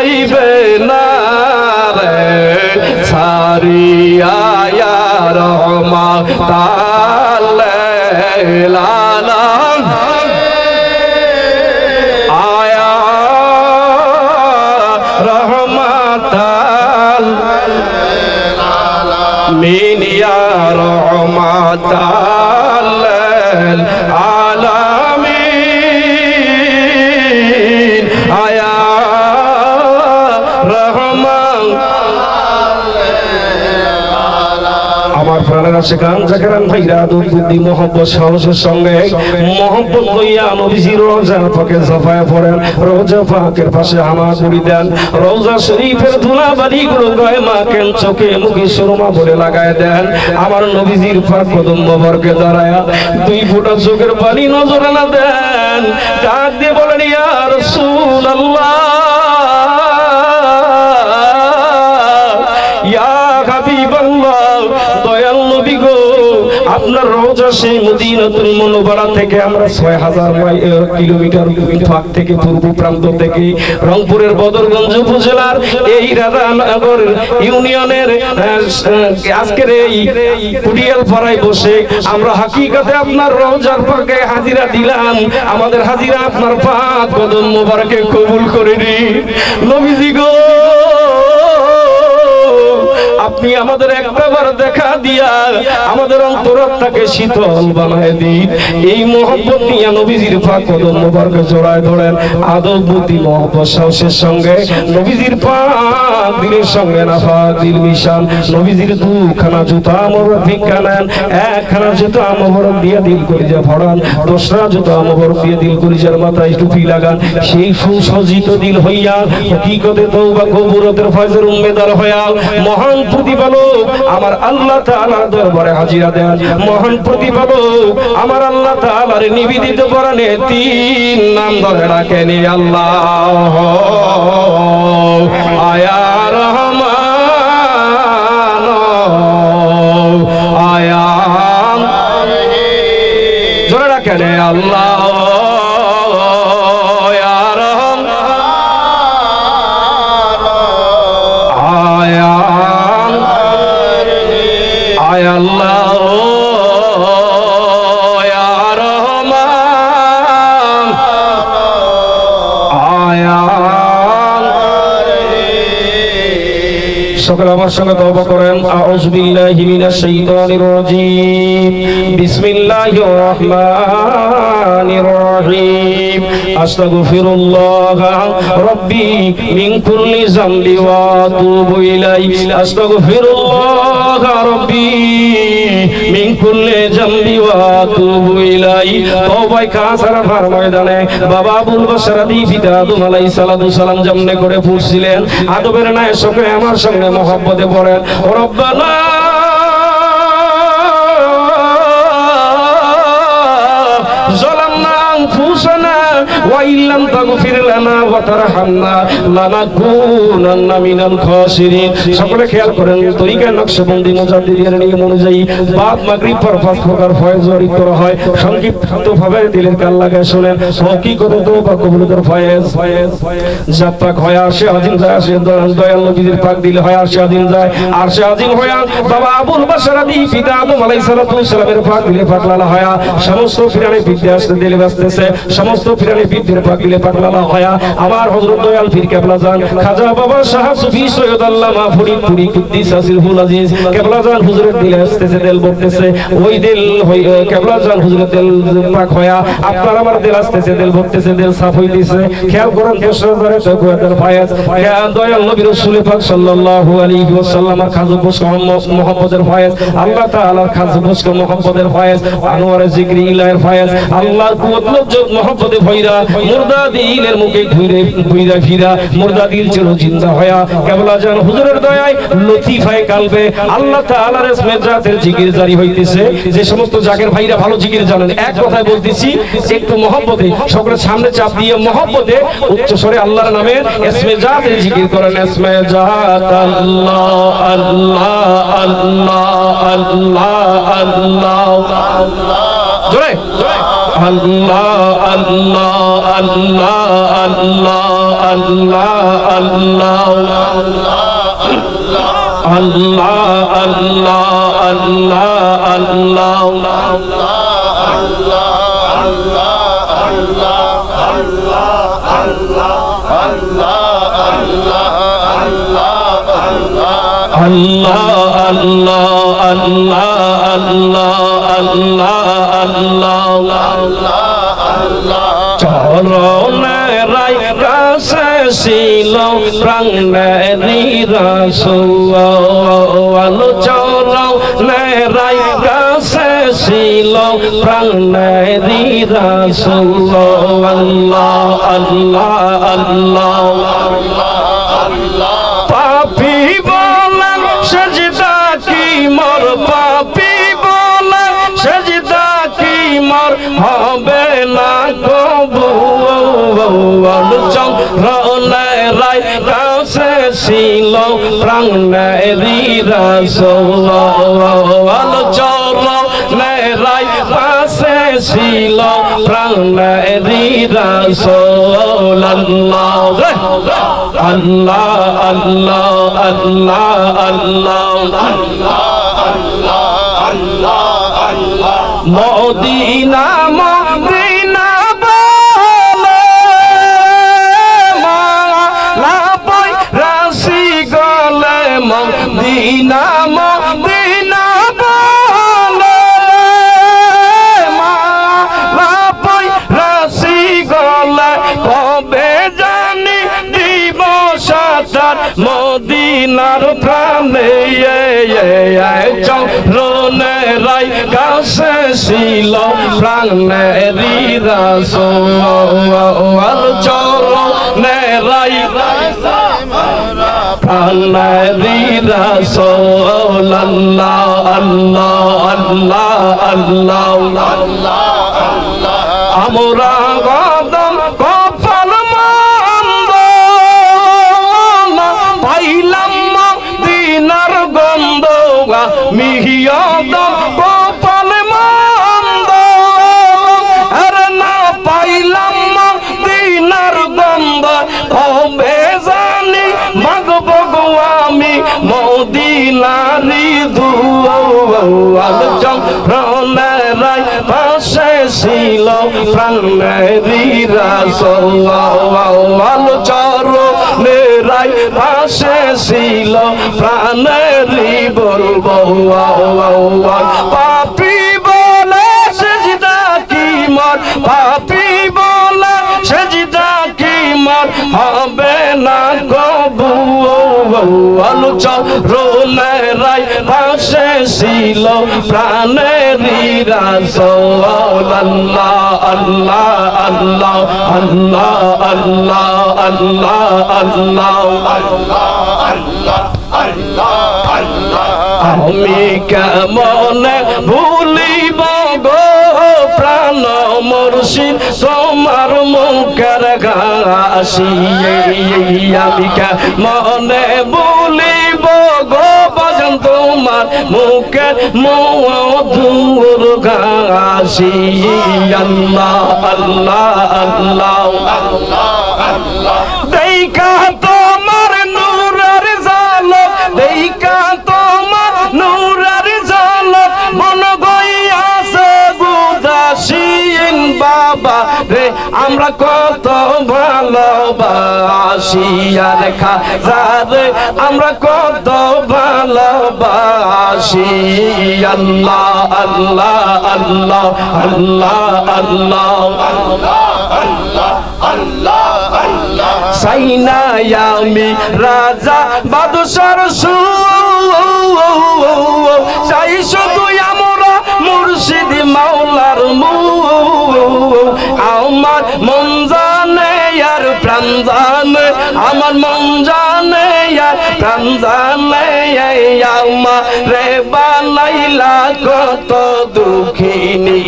যাইবে না রে সারিয়া ইয়া রহমাতাল লিল আলামিন আয়া রহমাতাল লিল আলামিন ইয়া রহমাতাল লিল আলামিন আয়া রহমান আমার প্রাণেরা সেখান জাকেরান ভাইরা দুধ বুদ্ধি মোহাম্মদ সাহসের সঙ্গে মোহাম্মদ লইয়া নবীজির রওজা পাকে সাফায় পড়েন রওজা পাকের পাশে হামাগুড়ি দেন রওজা শরীফের ধুলাবালি গুলো গায়ে মাখেন চোখে মুখে সুরমা ভরে লাগায় দেন আমার নবীজির পাক কদম মোবারকে দাঁড়ায়া দুই ফোঁটা চোখের পানি নজরে না দেন ডাক দিয়ে বলেন ইয়া রাসূলুল্লাহ ইয়া হাবিবাল্লাহ দয়াল নবী গো আপনার রওজা সেই মদিনাতুল মুনাওয়ারা থেকে আমরা ৬০০০ কিলোমিটার ফাঁক থেকে পূর্ব প্রান্ত থেকে রংপুরের বদরগঞ্জ উপজেলার এই রাধানগর ইউনিয়নের আজকের এই কুড়িয়াল পাড়ায় বসে আমরা হাকিকাতে আপনার রওজার পাকে হাজিরা দিলাম আমাদের হাজিরা আপনার পাক কদম মোবারকে কবুল করে নিন নবীজি গো আপনি আমাদের একবার দেখা দিয়া আমাদের অন্তরটাকে শীতল বানায় দিন এই মোহাম্মত নিয়ে নবীজির পাক কদম মোবারকে জড়ায় ধরেন আদব বুদ্ধি মহব্বত সাহসের সঙ্গে নবীজির পাক দিলের সঙ্গে নাফাক দিল মিশান নবীজির দুখানা জুতা মোবারক ভিক্ষা নেন একখানা জুতা মোবারক দিয়ে দিল কলিজা ভরান দোসরা জুতা মোবারক দিয়ে দিল কলিজার মাথায় টুপি লাগান সেই সুসজ্জিত দিল হইয়া হকিকতে তওবা কবুরতের ফয়জের উম্মেদার হইয়া মহান প্রতিপালক আমার আল্লাহ তাআলার দরবারে হাজিরা দেন মহান প্রতিপালক আমার আল্লাহ তাআলার নিবেদিত পরাণে তিন নাম ধরে রাখেন আল্লাহ আয়া রহমান আয়া জোরে রাখেন আল্লাহ সকলে আমার সঙ্গে তওবা করেন আউযু বিল্লাহি মিনাশ শাইতানির রাজীম বিসমিল্লাহির রহমানির রহিম আস্তাগফিরুল্লাহ রাব্বি মিন কুল্লি যামবি ওয়া আতুবু ইলাইহি আস্তাগফিরুল্লাহ রাব্বি মিন কুল্লি যামবি ওয়া আতুবু ইলাইহি তওবায় কাসারা ফার ময়দানে বাবা আবুল বাশার আদি পিতা আদম আলাইহিস সালাম যেমনে করে পড়ছিলেন আদবের ন্যায় সকলে আমার সঙ্গে মোহাব্বতে পড়েন রব্বানা যালামনা আনফুসানা ওয়া ইল্লাম তাগফির লানা ওয়া তারহামনা লানাকুনান্না মিনাল খাসিরিন সকলে খেয়াল করেন তরিকা নকশবন্দি মুজাদ্দিদের নিয়ম অনুযায়ী বাদ মাগরিব পর ৫ প্রকার ফয়েজ ওয়ারিদ করা হয় সংক্ষিপ্তভাবে দিলের কান লাগায় শুনেন হকিকতে তওবা কবুলের ফয়েজ জাপাক হয় আরশে আজিম যায় আসে দয়াল নবীর পাক দিলে হয় আরশে আজিম যায় আরশে আজিম হয় বাবা আবুল বাশার আদি পিতা আদম আলাইহিস সালামের পাক দিলে পাক লালা হয় সমস্ত ফিরানে বিদ্যা আসতে দিলে বাসতেছে সমস্ত ফিরানে বিদ্যের পাক দিলে পাক লালা হয় আমার হযরত দয়াল পীর কেবলা জান খাজা বাবা শাহ সুফি সৈয়দ আল্লামা ফরিদ পুরি কুদ্দিস আসিরুল আজিজ কেবলা জান হুজুরের দিলে আসতেছে দিল বলতেছে ওই দিল কেবলা জান হুজুরের দিল পাক হয় আপনার আমার দিল আসতেছে দিল বলতেছে দিল সাফ হইতেছে খেয়াল করেন দেশরে তাকওয়াতের ফায়াজ দয়াল নবী রাসূল পাক সাল্লাল্লাহু আলাইহি ওয়াসাল্লামের খাজবুস মুহাম্মদের ফায়াজ আল্লাহ তাআলার খাজবুস মুহাম্মদের ফায়াজ আনোয়ারে জিকরি ইলাহির ফায়াজ আল্লাহর কুওয়াত লজ্জত মুহাম্মদে ভৈরা মুর্দা দিলের মুখে ঘুরে ঘুরে ফিরা মুর্দা দিল ছিল জিন্দা হয়া কেবলা জান হুজুরের দয়ায় লতিফায়ে কালবে আল্লাহ তাআলার ইসমে জাতের জিকির জারি হইতেছে যে সমস্ত জাকের ভাইরা ভালো জিকির জানেন এক কথায় বলতেছি একটু মুহাব্বতে সকলের সামনে চাপ দিয়ে মুহাব্বতে উচ্চ স্বরে আল্লাহর নামে ইসমে জাতের জিকির করেন ইসমে জাত আল্লাহ আল্লাহ আল্লাহ আল্লাহ আল্লাহ জোরে আল্লাহ আল্লাহ আল্লাহ আল্লাহ আল্লাহ আল্লাহ আল্লাহ আল্লাহ চরণেরাই কাছে ছিল প্রাণেরি রাসূল চরণেরাই কাছে ছিল প্রাণেরি রাসূল আল্লাহ আল্লাহ আল্লাহ পাপী বলেন সেজদা কি মোর পাপী বলেন সেজদা কি মোর হবে না কবুল চরণেরাই কাছে ছিল প্রাণেরি রাসূল চরণেরাই কাছে ছিল প্রাণেরি রাসূল আল্লাহ আল্লাহ আল্লাহ আল্লাহ মদিনা মদিনা বলে মালা বই রাশি গলে মদিনা মদিনা বলে মালা বই রাশি গলে কবে জানি দিবস তার মদিনার প্রাণে চরণেরাই কাছে ছিল প্রাণেরি রাসূল চরণেরাই প্রাণেরি রাসূল আল্লাহ আল্লাহ আল্লাহ আল্লাহ আমরা গদম কপাল মন্দ পাইলাম মদিনার গন্ধ মিহিয়দ কপাল মন্দ আর না পাইলাম মদিনার গন্ধ কবে জানি মাগব গো আমি মদিনারি দুয়াল চরণেরাই পাশে ছিল প্রাণেরি রাসূল চরণেরাই পাশে ছিল প্রাণেরি বলবো পাপী বলে সেজদা কি মোর পাপী বলে সেজদা কি মোর হবে না কবুল চরণেরাই পাশে ছিল প্রাণেরি রাসূল আল্লাহ আল্লাহ আল্লাহ আল্লাহ আল্লাহ আল্লাহ আমি কেমনে ভুলিব গো প্রাণ মুর্শিদ তোমার মুখের হাসি আমি কেমনে ভুলিব গো ভজন তোমার মুখের মধুর হাসি আল্লাহ আল্লাহ আল্লাহ দেখা তোমার নূরের ঝলক দেখা তোমার নূরের ঝলক মন গইয়াছে বুঝাসিন বাবা রে আমরা কত ভালোবাসি আর খাজা রে আমরা কত ভালোবাসি আল্লাহ আল্লাহ আল্লাহ আল্লাহ আল্লাহ সাইনাই আমি রাজা বাদশার চাই শুধু আমরা মুর্শিদ মাওলার আমার মন জানে আর প্রাণ জানে আমার মন জানে আর প্রাণ জানে আমার রে বানাইলা কত দুঃখিনী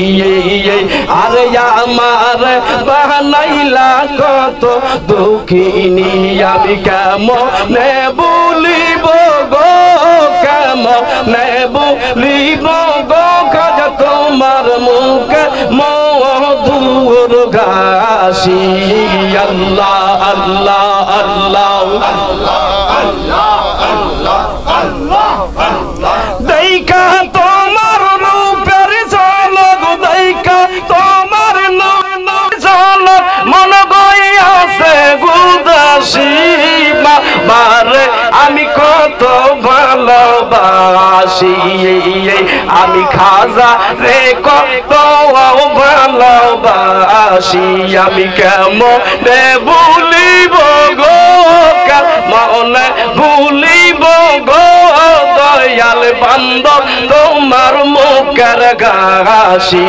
আর আমার বানাইলা কত দুঃখিনী আমি কেমনে বলিব গো কেমনে বলিব গো খাজা তোমার মুখে মধু আসি আল্লাহ আল্লাহ আল্লাহ দেখা তোমার রূপের ঝলক দেখা তোমার ঝলক মন গইয়াছে গুদাসী মারে আমি কত ভালোবাসি আমি খাজা রে কত ভালোবাসি আমি কেমন ভুলিব গো মনে ভুলিব গো দয়াল বান্দব তোমার মুখের গাছি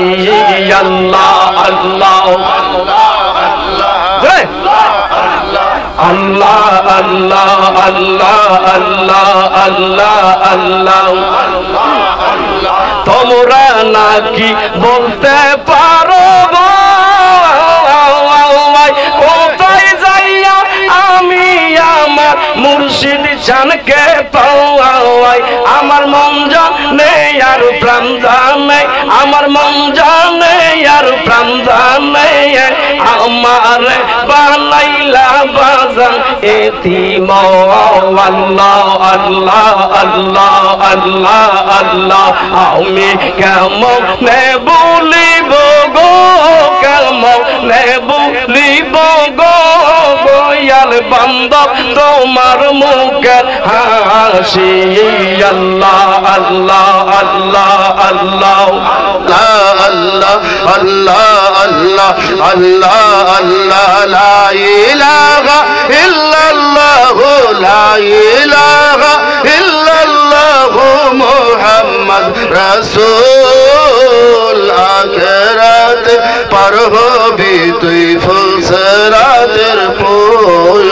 আল্লাহ আল্লাহ আল্লাহ আল্লাহ আল্লাহ আল্লাহ আল্লাহ আল্লাহ তোমরা নাকি বলতে পারো কোথায় যাইয়া আমি আমার মুর্শিদ জানকে পাওয়াই আমার মন জানে আর প্রাণ জানে আমার মন জানে আর প্রাণ জানে আমার বানাইলা বাজান এতিম আল্লাহ আল্লাহ আল্লাহ আল্লাহ আল্লাহ আমি কেমন বলিব গো কেমন বলিব গো দয়াল বান্দব তোমার মুখের হাসি আল্লাহ আল্লাহ আল্লাহ আল্লাহ আল্লাহ আল্লাহ আল্লাহ আল্লাহ আল্লাহ লা ইলাহা ইল্লাল্লাহ লা ইলাহা ইল্লাল্লাহ মুহাম্মদ রাসূল আখিরাত পার হবি তুই ফুলসরাতের ফুল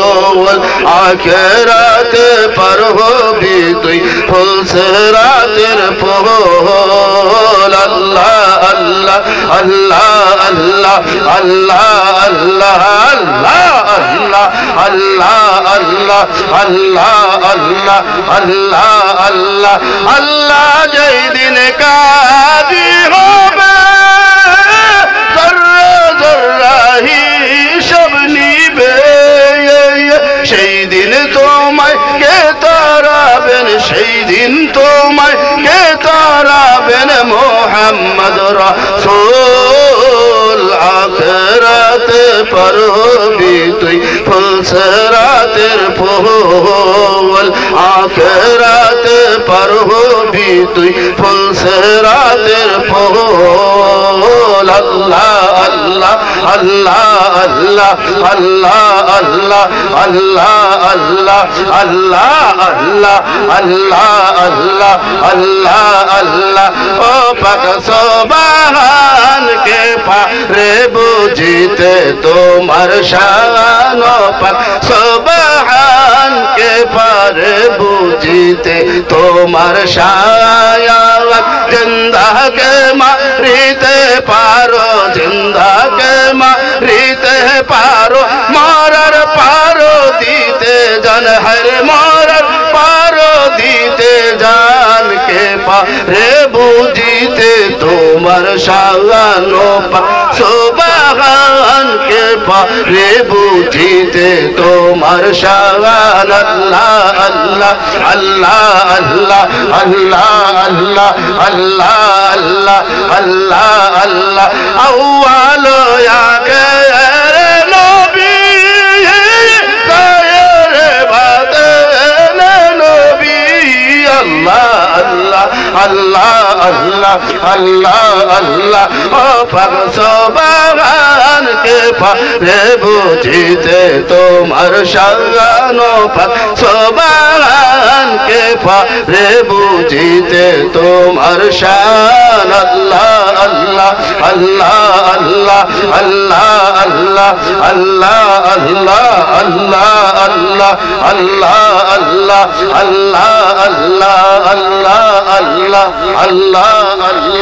আখিরাত পার হবি তুই ফুলসরাতের ফুল আল্লাহ আল্লাহ আল্লাহ আল্লাহ আল্লাহ আল্লাহ আল্লাহ আল্লাহ আল্লাহ আল্লাহ আল্লাহ আল্লাহ আল্লাহ আল্লাহ যেই দিন কাজী হবে জর্রা জর্রা হিসাব নিবে সেই দিন তোমায় কে তারাবেন সেই দিন তোমায় কে তারাবেন মুহাম্মদ রাসূল আখিরাতে পার হবি তুই ফুলসরাতের ফুল আখিরাতে পার হবি তুই ফুলসরাতের ফুল আল্লাহ আল্লাহ আল্লাহ আল্লাহ আল্লাহ আল্লাহ আল্লাহ আল্লাহ আল্লাহ আল্লাহ আল্লাহ আল্লাহ আল্লাহ ও পাক সুবহান কে পারে বুঝিতে তোমার শান ও পাক সুবহান কে পারে বুঝিতে তোমার শান জিন্দা কে মারিতে পারো জিন্দা কে মারিতে পারো মরার পারো দিতে জান হর মরার পারো দিতে জান কে পারে বুঝিতে তোমার শান সুবহান কে পারে বুঝিতে তোমার শান আল্লাহ আল্লাহ আল্লাহ আল্লাহ আল্লাহ আল্লাহ আল্লাহ আল্লাহ আল্লাহ আউয়াল আখির নবী গায়র বাতেন নবী আল্লাহ আল্লাহ আল্লাহ আল্লাহ আল্লাহ আল্লাহ ও পাক সুবহান কে পারে বুঝিতে তোমার শান ও পাক সুবহান কে পারে বুঝিতে তোমার শান আল্লাহ আল্লাহ আল্লাহ আল্লাহ আল্লাহ আল্লাহ আল্লাহ আল্লাহ আল্লাহ আল্লাহ আল্লাহ আল্লাহ আল্লাহ আল্লাহ আল্লাহ আল্লাহ আল্লাহ